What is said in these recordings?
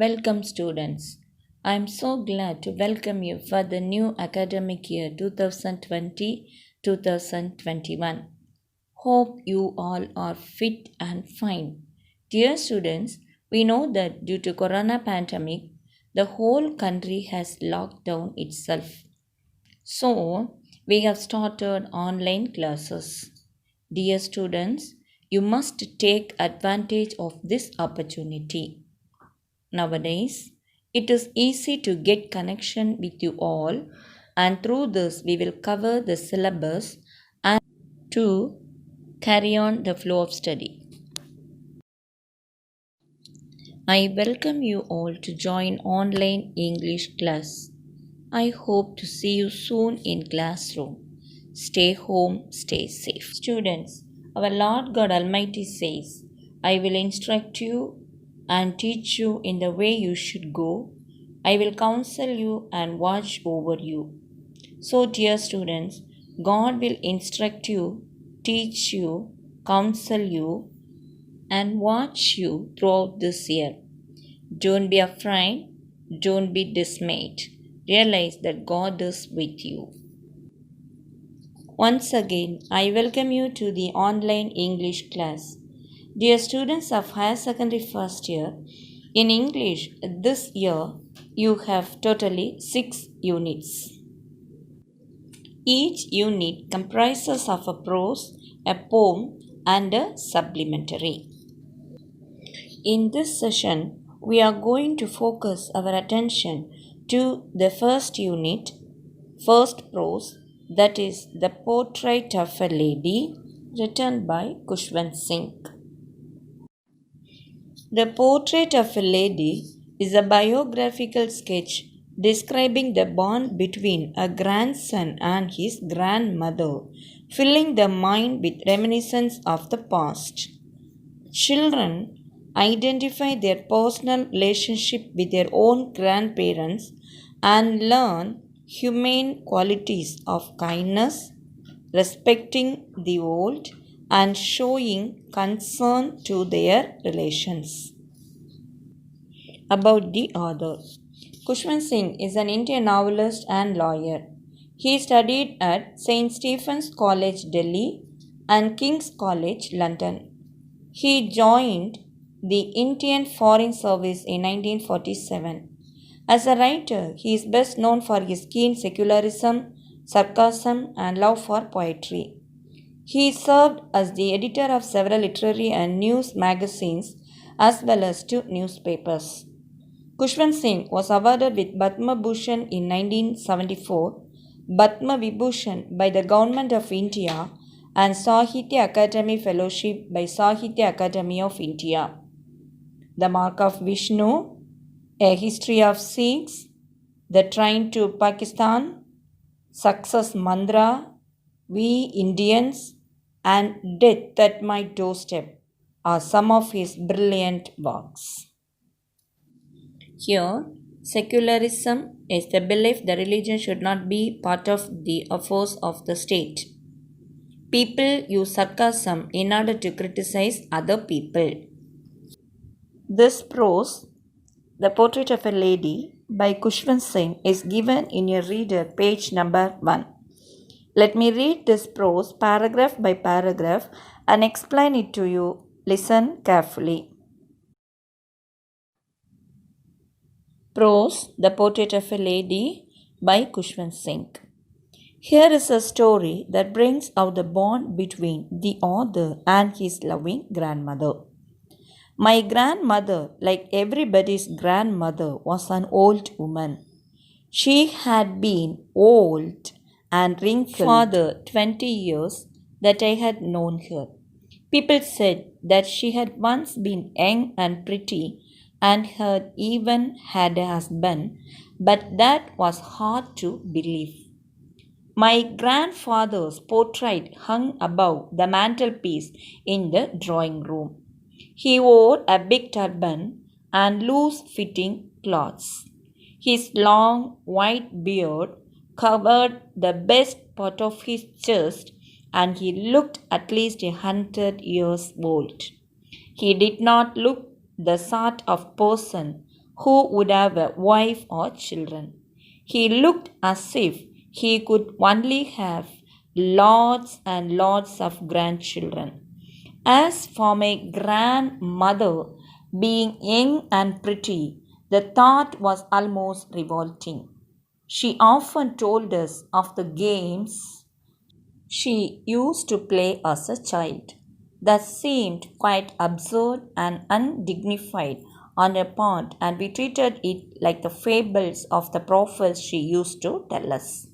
Welcome, students. I am so glad to welcome you for the new academic year 2020 2021. Hope you all are fit and fine. Dear students, we know that due to corona pandemic, the whole country has locked down itself. So, we have started online classes. Dear students, you must take advantage of this opportunity. Nowadays, it is easy to get connection with you all, and through this, we will cover the syllabus and to carry on the flow of study. I welcome you all to join online English class. I hope to see you soon in classroom. Stay home, stay safe. Students, our Lord God Almighty says, I will instruct you and teach you in the way you should go. I will counsel you and watch over you. So, dear students, God will instruct you, teach you, counsel you, and watch you throughout this year. Don't be afraid, don't be dismayed. Realize that God is with you. Once again, I welcome you to the online English class. Dear students of higher secondary first year, in English this year you have totally 6 units. Each unit comprises of a prose, a poem, and a supplementary. In this session, we are going to focus our attention to the first unit, first prose, that is the portrait of a lady, written by Kushwant Singh. The portrait of a lady is a biographical sketch describing the bond between a grandson and his grandmother, filling the mind with reminiscence of the past. Children identify their personal relationship with their own grandparents and learn humane qualities of kindness, respecting the old, and showing concern to their relations. About the author, Kushwant Singh is an Indian novelist and lawyer. He studied at St. Stephen's College, Delhi, and King's College, London. He joined the Indian Foreign Service in 1947. As a writer, he is best known for his keen secularism, sarcasm, and love for poetry. He served as the editor of several literary and news magazines as well as 2 newspapers. Kushwant Singh was awarded with Padma Bhushan in 1974, Padma Vibhushan by the Government of India, and Sahitya Akademi Fellowship by Sahitya Akademi of India. The Mark of Vishnu, A History of Sikhs, The Train to Pakistan, Success Mantra, We Indians, and Death at My Doorstep are some of his brilliant works. Here, secularism is the belief that religion should not be part of the affairs of the state. People use sarcasm in order to criticize other people. This prose, The Portrait of a Lady by Kushwant Singh, is given in your reader, page number 1. Let me read this prose paragraph by paragraph and explain it to you. Listen carefully. Prose, The Portrait of a Lady by Kushwant Singh. Here is a story that brings out the bond between the author and his loving grandmother. My grandmother, like everybody's grandmother, was an old woman. She had been old and wrinkled for the 20 years that I had known her. People said that she had once been young and pretty and had even had a husband, but that was hard to believe. My grandfather's portrait hung above the mantelpiece in the drawing room. He wore a big turban and loose-fitting clothes. His long white beard covered the best part of his chest, and he looked at least 100 years old. He did not look the sort of person who would have a wife or children. He looked as if he could only have lots and lots of grandchildren. As for my grandmother being young and pretty, the thought was almost revolting. She often told us of the games she used to play as a child that seemed quite absurd and undignified on her part, and we treated it like the fables of the prophets she used to tell us.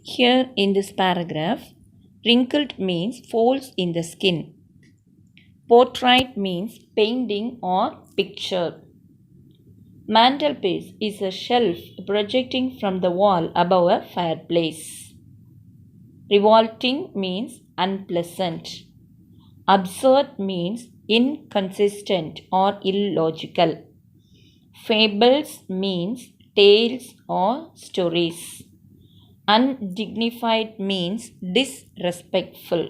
Here in this paragraph, wrinkled means folds in the skin. Portrait means painting or picture. Mantelpiece is a shelf projecting from the wall above a fireplace. Revolting means unpleasant. Absurd means inconsistent or illogical. Fables means tales or stories. Undignified means disrespectful.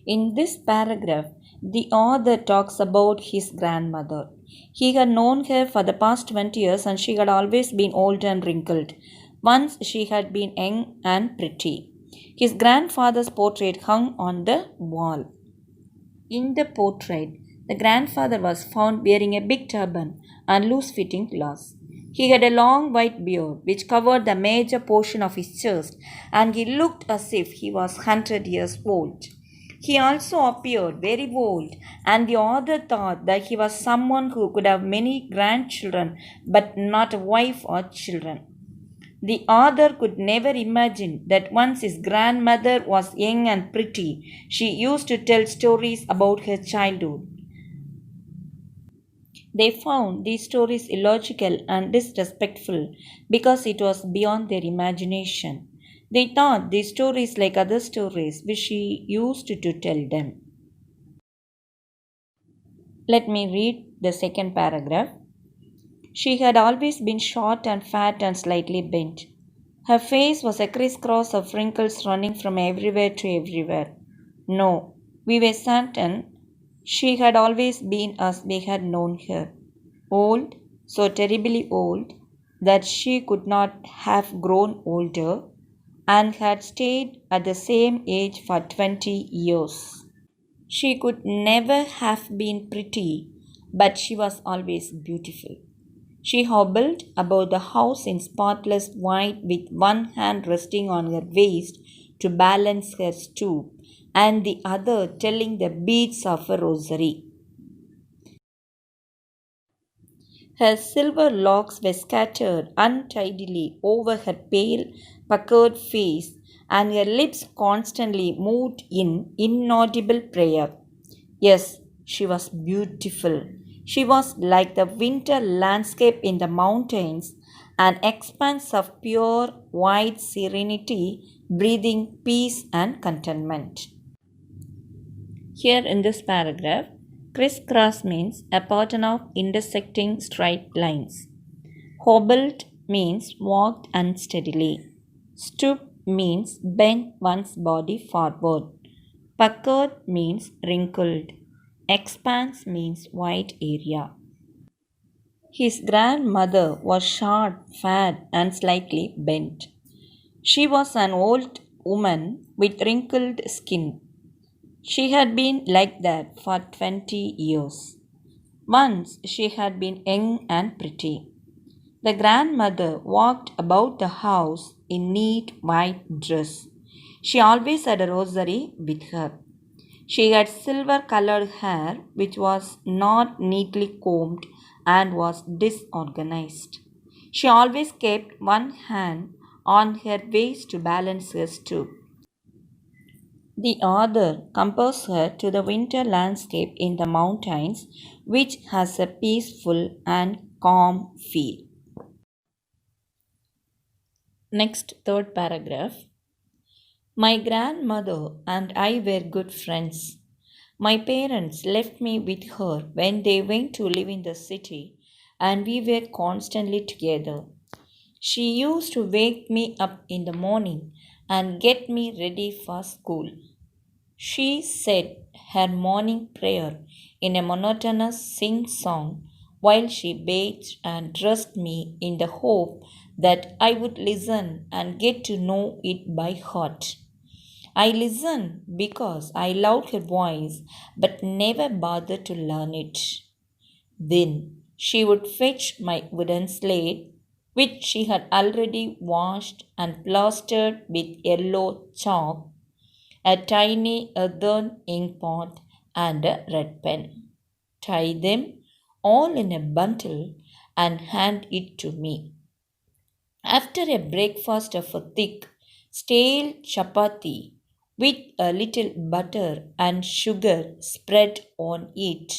In this paragraph, the author talks about his grandmother. He had known her for the past 20 years and she had always been old and wrinkled. Once she had been young and pretty. His grandfather's portrait hung on the wall. In the portrait, the grandfather was found wearing a big turban and loose fitting gloves. He had a long white beard which covered the major portion of his chest, and he looked as if he was 100 years old. He also appeared very old, and the author thought that he was someone who could have many grandchildren but not a wife or children. The author could never imagine that once his grandmother was young and pretty, she used to tell stories about her childhood. They found these stories illogical and disrespectful because it was beyond their imagination. They thought these stories like other stories which she used to tell them. Let me read the second paragraph. She had always been short and fat and slightly bent. Her face was a crisscross of wrinkles running from everywhere to everywhere. No, we were certain she had always been as we had known her. Old, so terribly old, that she could not have grown older, and had stayed at the same age for 20 years. She could never have been pretty, but she was always beautiful. She hobbled about the house in spotless white with one hand resting on her waist to balance her stoop and the other telling the beads of a rosary. Her silver locks were scattered untidily over her pale, puckered face, and her lips constantly moved in inaudible prayer. Yes, she was beautiful. She was like the winter landscape in the mountains, an expanse of pure white serenity, breathing peace and contentment. Here in this paragraph, crisscross means a pattern of intersecting straight lines. Hobbled means walked unsteadily. Stoop means bent one's body forward. Puckered means wrinkled. Expanse means wide area. His grandmother was short, fat, and slightly bent. She was an old woman with wrinkled skin. She had been like that for 20 years. Once she had been young and pretty. The grandmother walked about the house in neat white dress. She always had a rosary with her. She had silver colored hair which was not neatly combed and was disorganized. She always kept one hand on her waist to balance her stoop. The author compares her to the winter landscape in the mountains, which has a peaceful and calm feel. Next, third paragraph. My grandmother and I were good friends. My parents left me with her when they went to live in the city, and we were constantly together. She used to wake me up in the morning and get me ready for school. She said her morning prayer in a monotonous sing song while she bathed and dressed me in the hope that I would listen and get to know it by heart. I listened because I loved her voice but never bothered to learn it. Then she would fetch my wooden slate, which she had already washed and plastered with yellow chalk, a tiny earthen ink pot, and a red pen. Tie them all in a bundle and hand it to me. After a breakfast of a thick, stale chapati with a little butter and sugar spread on it,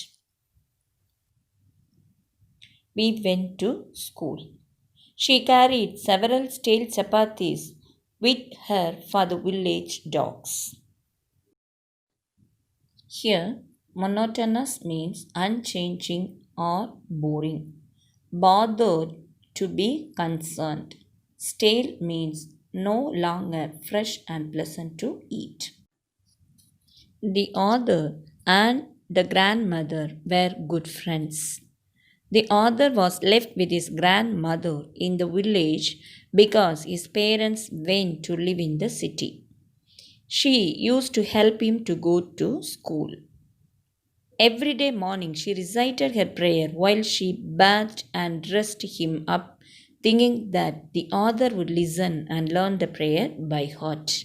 we went to school. She carried several stale chapatis with her for the village dogs. Here, monotonous means unchanging or boring. Bothered, to be concerned. Stale means no longer fresh and pleasant to eat. The author and the grandmother were good friends. The author was left with his grandmother in the village because his parents went to live in the city. She used to help him to go to school. Every day morning she recited her prayer while she bathed and dressed him up, thinking that the author would listen and learn the prayer by heart.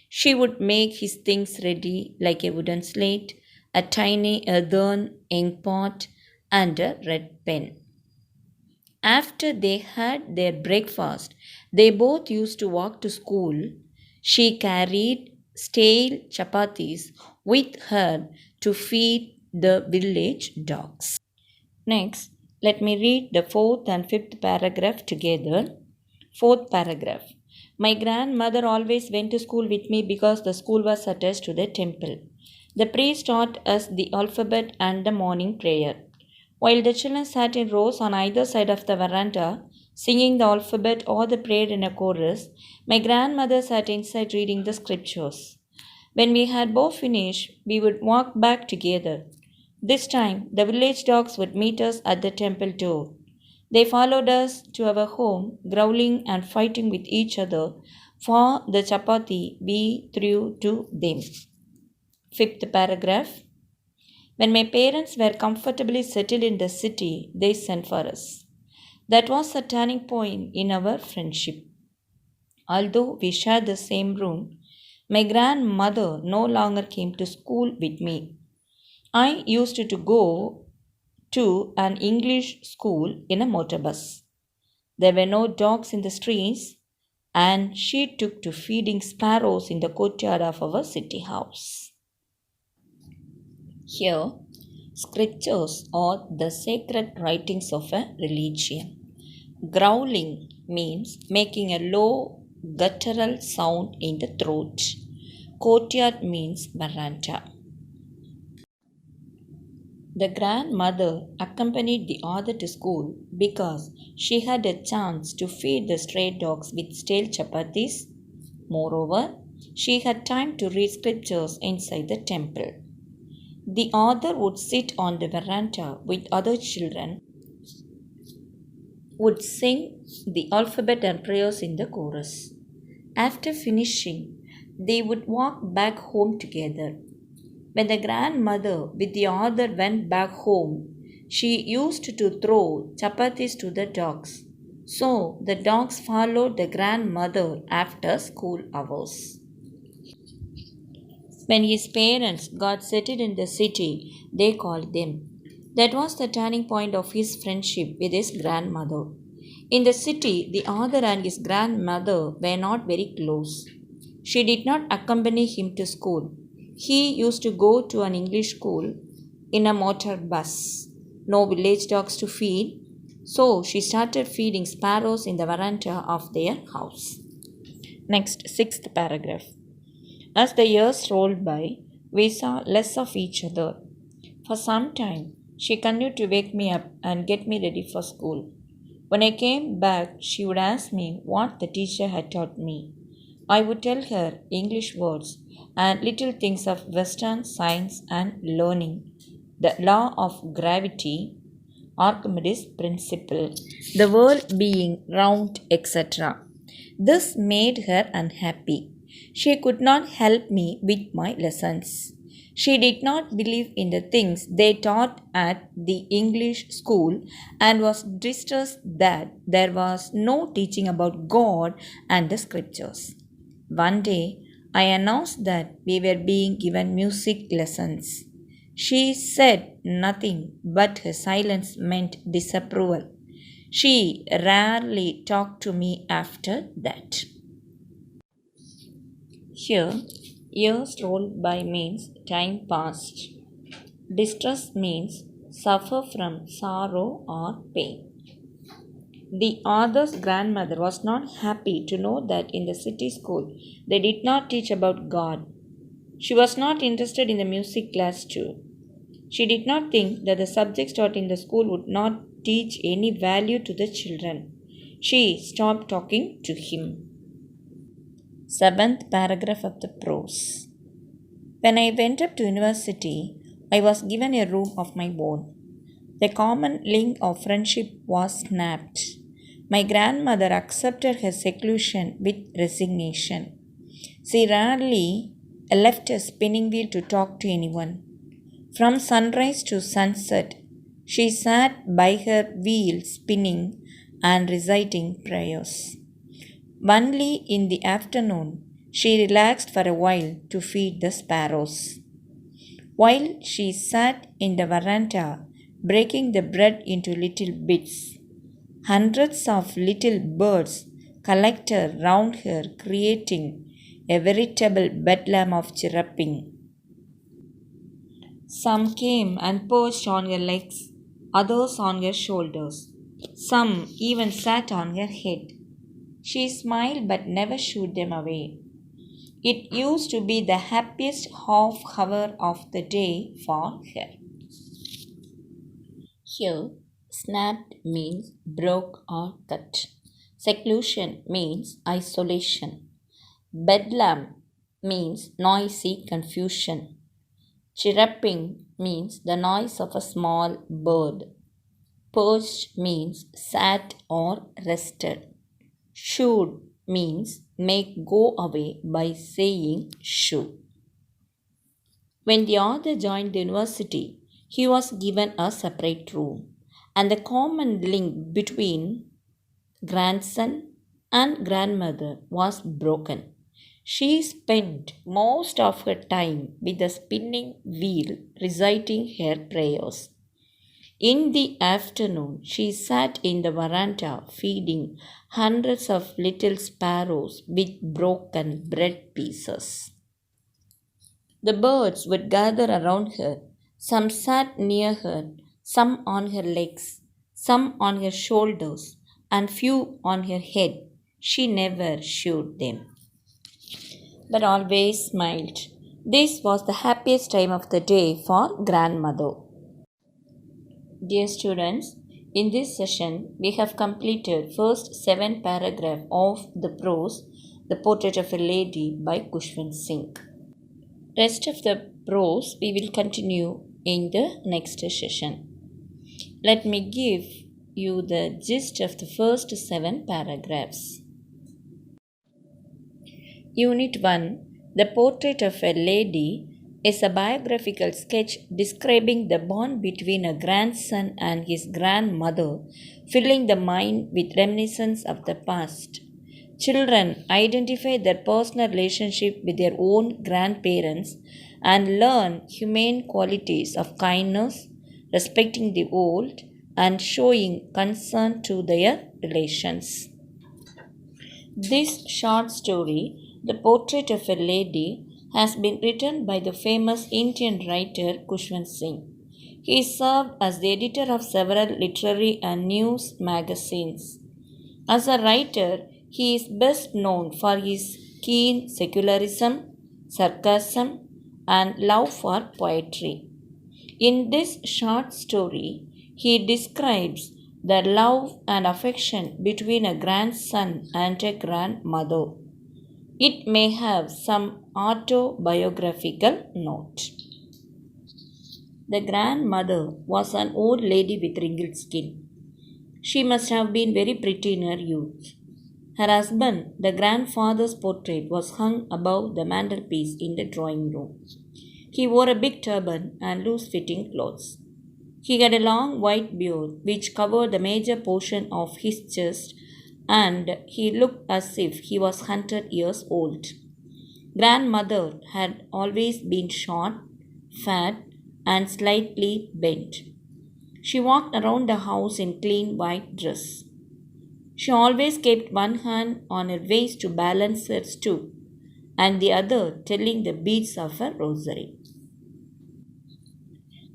She would make his things ready like a wooden slate, a tiny earthen ink pot, and a red pen. After they had their breakfast, they both used to walk to school. She carried stale chapatis with her to feed the village dogs. Next, let me read the fourth and fifth paragraph together. Fourth paragraph. My grandmother always went to school with me because the school was attached to the temple. The priest taught us the alphabet and the morning prayer. While the children sat in rows on either side of the veranda, singing the alphabet or the prayer in a chorus, my grandmother sat inside reading the scriptures. When we had both finished, we would walk back together. This time, the village dogs would meet us at the temple door. They followed us to our home, growling and fighting with each other for the chapati we threw to them. Fifth paragraph. When my parents were comfortably settled in the city, they sent for us. That was a turning point in our friendship. Although we shared the same room, my grandmother no longer came to school with me. I used to go to an English school in a motor bus. There were no dogs in the streets, and she took to feeding sparrows in the courtyard of our city house. Here, scriptures are the sacred writings of a religion. Growling means making a low guttural sound in the throat. Courtyard means veranda. The grandmother accompanied the author to school because she had a chance to feed the stray dogs with stale chapatis. Moreover, she had time to read scriptures inside the temple. The author would sit on the veranda with other children, would sing the alphabet and prayers in the chorus. After finishing, they would walk back home together. When the grandmother with the author went back home, she used to throw chapatis to the dogs. So the dogs followed the grandmother after school hours. When his parents got settled in the city, they called them. That was the turning point of his friendship with his grandmother. In the city, the author and his grandmother were not very close. She did not accompany him to school. He used to go to an English school in a motor bus. No village dogs to feed, so she started feeding sparrows in the veranda of their house. Next, sixth paragraph. As the years rolled by, we saw less of each other. For some time, she continued to wake me up and get me ready for school. When I came back, she would ask me what the teacher had taught me. I would tell her English words and little things of Western science and learning, the law of gravity, Archimedes' principle, the world being round, etc. This made her unhappy. She could not help me with my lessons. She did not believe in the things they taught at the English school and was distressed that there was no teaching about God and the scriptures. One day, I announced that we were being given music lessons. She said nothing, but her silence meant disapproval. She rarely talked to me after that. Here, years rolled by means time passed. Distress means suffer from sorrow or pain. The author's grandmother was not happy to know that in the city school they did not teach about God. She was not interested in the music class too. She did not think that the subjects taught in the school would not teach any value to the children. She stopped talking to him. Seventh paragraph of the prose. When I went up to university, I was given a room of my own. The common link of friendship was snapped. My grandmother accepted her seclusion with resignation. She rarely left a spinning wheel to talk to anyone. From sunrise to sunset, she sat by her wheel spinning and reciting prayers. Only in the afternoon, she relaxed for a while to feed the sparrows. While she sat in the veranda, breaking the bread into little bits, hundreds of little birds collected round her, creating a veritable bedlam of chirruping. Some came and perched on her legs, others on her shoulders. Some even sat on her head. She smiled but never shooed them away. It used to be the happiest half hour of the day for her. Here, snapped means broke or cut. Seclusion means isolation. Bedlam means noisy confusion. Chirruping means the noise of a small bird. Perched means sat or rested. Should means make go away by saying shoo. When the author joined the university, he was given a separate room, and the common link between grandson and grandmother was broken. She spent most of her time with the spinning wheel reciting her prayers. In the afternoon, she sat in the veranda feeding hundreds of little sparrows with broken bread pieces. The birds would gather around her. Some sat near her, some on her legs, some on her shoulders, and few on her head. She never showed them, but always smiled. This was the happiest time of the day for grandmother. Dear students, in this session we have completed first 7 paragraph of the prose, The Portrait of a Lady by Kushwant Singh. Rest of the prose we will continue in the next session. Let me give you the gist of the first 7 paragraphs. Unit 1, The Portrait of a Lady, is a biographical sketch describing the bond between a grandson and his grandmother, filling the mind with reminiscences of the past. Children identify their personal relationship with their own grandparents and learn humane qualities of kindness, respecting the old, and showing concern to their relations. This short story, The Portrait of a Lady, has been written by the famous Indian writer Kushwant Singh. He served as the editor of several literary and news magazines. As a writer, he is best known for his keen secularism, sarcasm, and love for poetry. In this short story, he describes the love and affection between a grandson and a grandmother. It may have some autobiographical note. The grandmother was an old lady with wrinkled skin. She must have been very pretty in her youth. Her husband, the grandfather's portrait, was hung above the mantelpiece in the drawing room. He wore a big turban and loose fitting clothes. He had a long white beard which covered the major portion of his chest, and he looked as if he was 100 years old. Grandmother had always been short, fat, and slightly bent. She walked around the house in clean white dress. She always kept one hand on her waist to balance her stoop, and the other telling the beads of her rosary.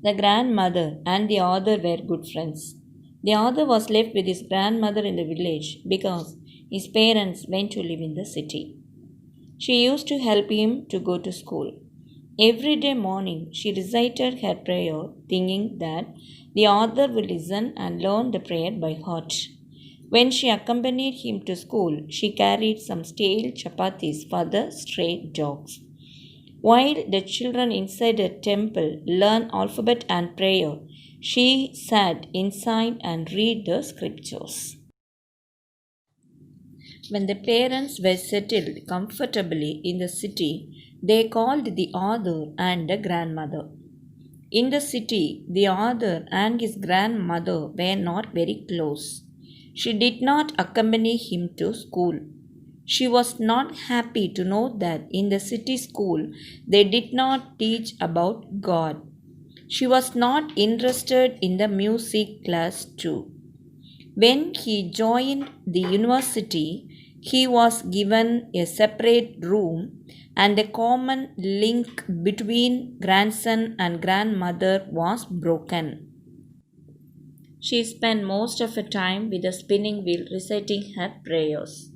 The grandmother and the author were good friends. The author was left with his grandmother in the village because his parents went to live in the city. She used to help him to go to school. Every day morning she recited her prayer, thinking that the author would listen and learn the prayer by heart. When she accompanied him to school, she carried some stale chapatis for the stray dogs. While the children inside the temple learned alphabet and prayer, she sat inside and read the scriptures. When the parents were settled comfortably in the city, they called the author and the grandmother. In the city, the author and his grandmother were not very close. She did not accompany him to school. She was not happy to know that in the city school they did not teach about God. She was not interested in the music class too. When he joined the university, he was given a separate room, and the common link between grandson and grandmother was broken. She spent most of her time with the spinning wheel reciting her prayers.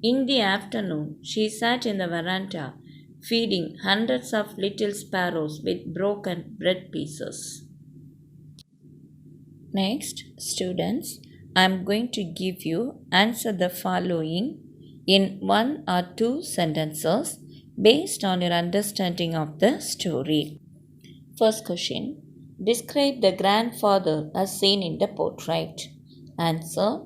In the afternoon, she sat in the veranda feeding hundreds of little sparrows with broken bread pieces. Next, students, I am going to give you answer the following in one or two sentences based on your understanding of the story. First question. Describe the grandfather as seen in the portrait. Answer.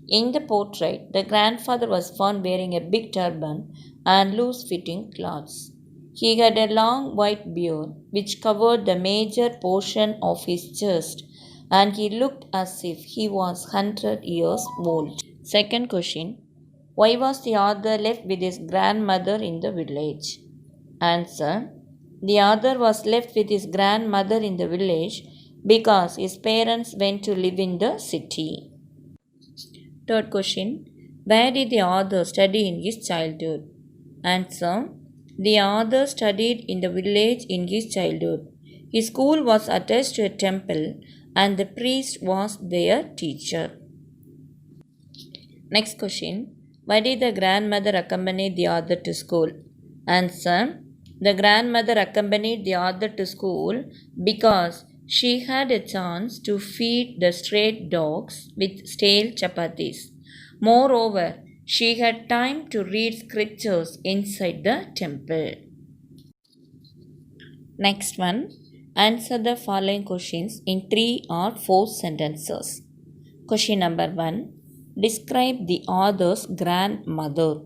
In the portrait, the grandfather was found wearing a big turban and loose fitting clothes. He had a long white beard which covered the major portion of his chest, and he looked as if he was 100 years old. Second question. Why was the author left with his grandmother in the village? Answer. The author was left with his grandmother in the village because his parents went to live in the city. Third question. Where did the author study in his childhood? Answer. The author studied in the village in his childhood. His school was attached to a temple and the priest was their teacher. Next question. Why did the grandmother accompany the author to school? Answer. The grandmother accompanied the author to school because she had a chance to feed the stray dogs with stale chapatis. Moreover, she had time to read scriptures inside the temple. Next one. Answer the following questions in 3 or 4 sentences. Question number 1. Describe the author's grandmother.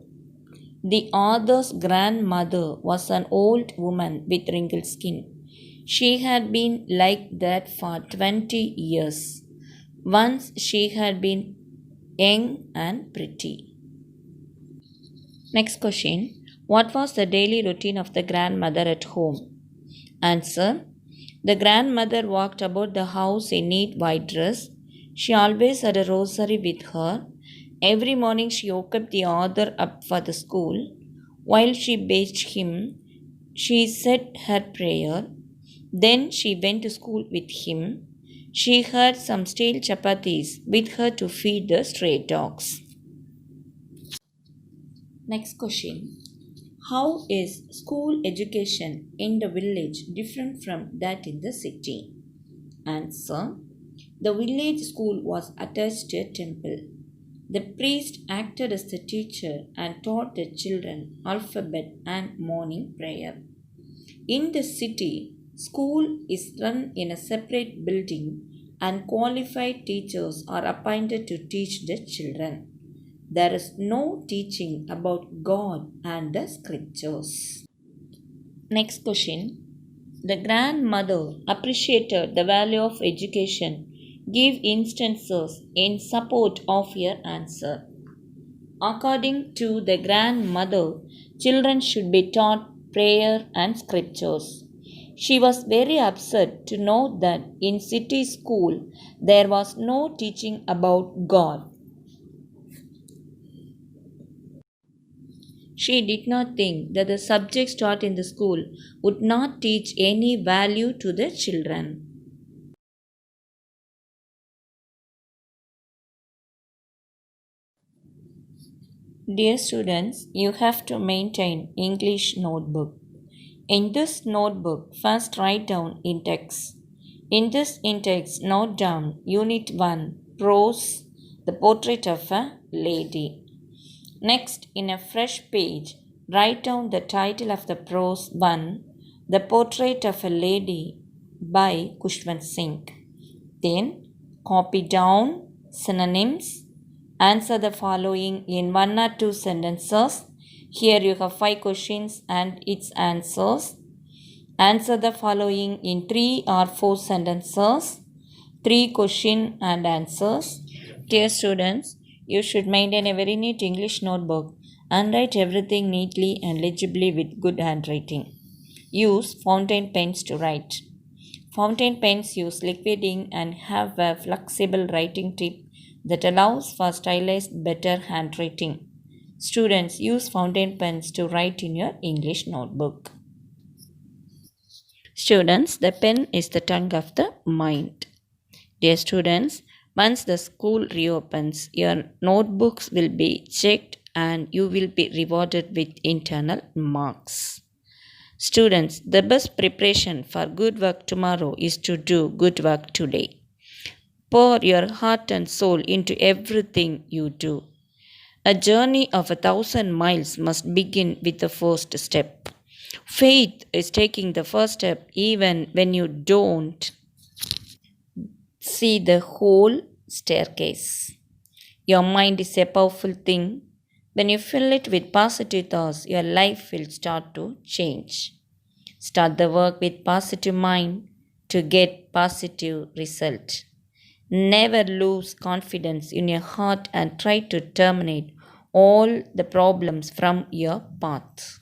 The author's grandmother was an old woman with wrinkled skin. She had been like that for 20 years. Once she had been young and pretty. Next question. What was the daily routine of the grandmother at home? Answer. The grandmother walked about the house in neat white dress. She always had a rosary with her. Every morning she woke up the author up for the school. While she bathed him, she said her prayer. Then she went to school with him. She had some stale chapatis with her to feed the stray dogs. Next question. How is school education in the village different from that in the city? Answer. The village school was attached to a temple. The priest acted as the teacher and taught the children alphabet and morning prayer. In the city, School is run in a separate building and qualified teachers are appointed to teach the children. There is no teaching about God and the scriptures. Next question. The grandmother appreciated the value of education. Give instances in support of your answer. According to the grandmother, children should be taught prayer and scriptures. She was very upset to know that in city school there was no teaching about God. She did not think that the subjects taught in the school would not teach any value to the children. Dear students, you have to maintain English notebook. In this notebook, first write down in-text. In this in-text, note down Unit 1, Prose, the portrait of a lady. Next, in a fresh page, write down the title of the prose 1, The Portrait of a Lady by Kushwant Singh. Then, copy down synonyms. Answer the following in 1 or 2 sentences. Here you have 5 questions and its answers. Answer the following in 3 or 4 sentences. 3 question and answers. Dear students, you should maintain a very neat English notebook and write everything neatly and legibly with good handwriting. Use fountain pens to write. Fountain pens use liquid ink and have a flexible writing tip that allows for stylized, better handwriting. Students, use fountain pens to write in your English notebook. Students, the pen is the tongue of the mind. Dear students, once the school reopens, your notebooks will be checked and you will be rewarded with internal marks. Students, the best preparation for good work tomorrow is to do good work today. Pour your heart and soul into everything you do. A journey of 1,000 miles must begin with the first step. Faith is taking the first step even when you don't see the whole staircase. Your mind is a powerful thing. When you fill it with positive thoughts, your life will start to change. Start the work with positive mind to get positive result. Never lose confidence in your heart and try to terminate all the problems from your path.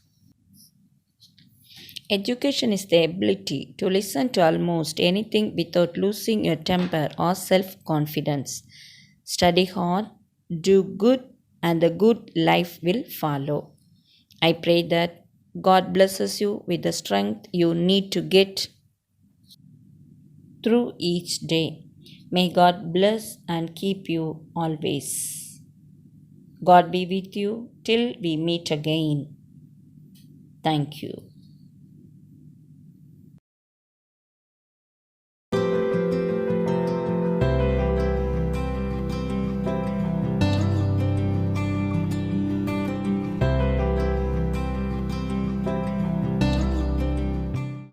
Education is the ability to listen to almost anything without losing your temper or self confidence. Study hard, do good, and the good life will follow. I pray that God blesses you with the strength you need to get through each day. May God bless and keep you always. God be with you till we meet again. Thank you.